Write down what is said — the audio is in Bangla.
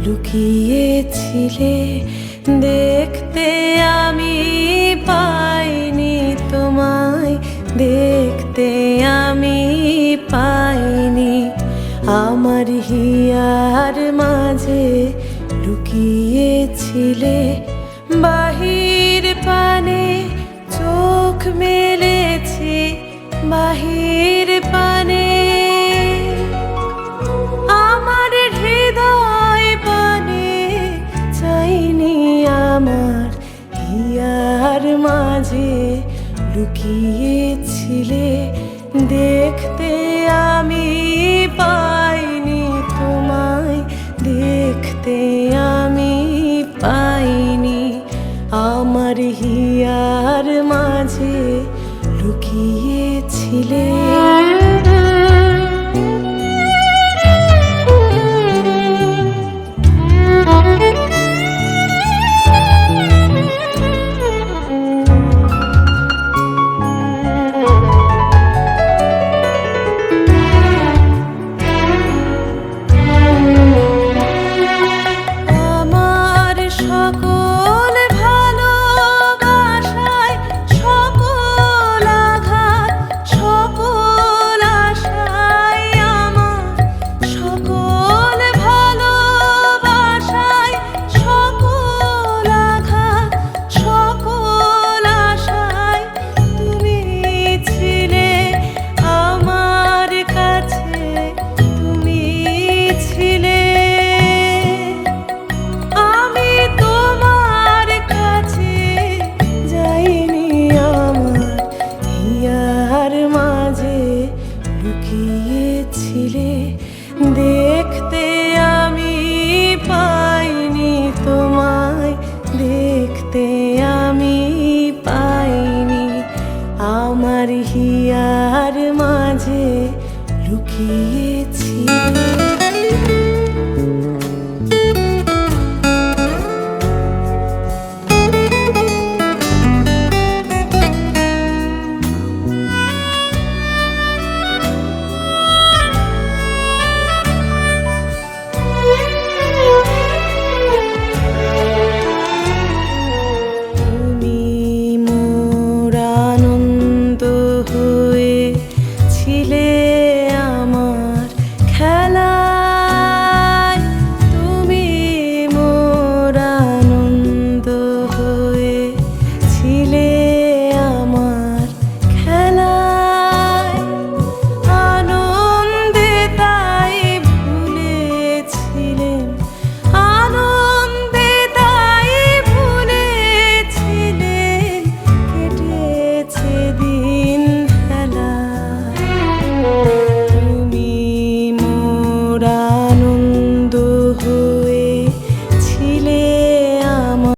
লুকিয়েছিলে দেখতে আমি পাইনি তোমায়, দেখতে আমি পাইনি। আমার হিয়ার মাঝে লুকিয়েছিলে, বাহির পানে চোখ মেলেছি, বাহির পানে আমার হৃদয় পানে চাইনি। আমার হিয়ার মাঝে লুকিয়েছিলে দেখতে আমি পাইনি তোমায়, দেখতে আমি পাইনি। আমার হিয়ার মাঝে লুকিয়েছিলে। লুকিয়েছিলে দেখতে আমি পাইনি তোমায়, দেখতে আমি পাইনি। আমার হিয়ার মাঝে লুকিয়েছিলে। ছিলে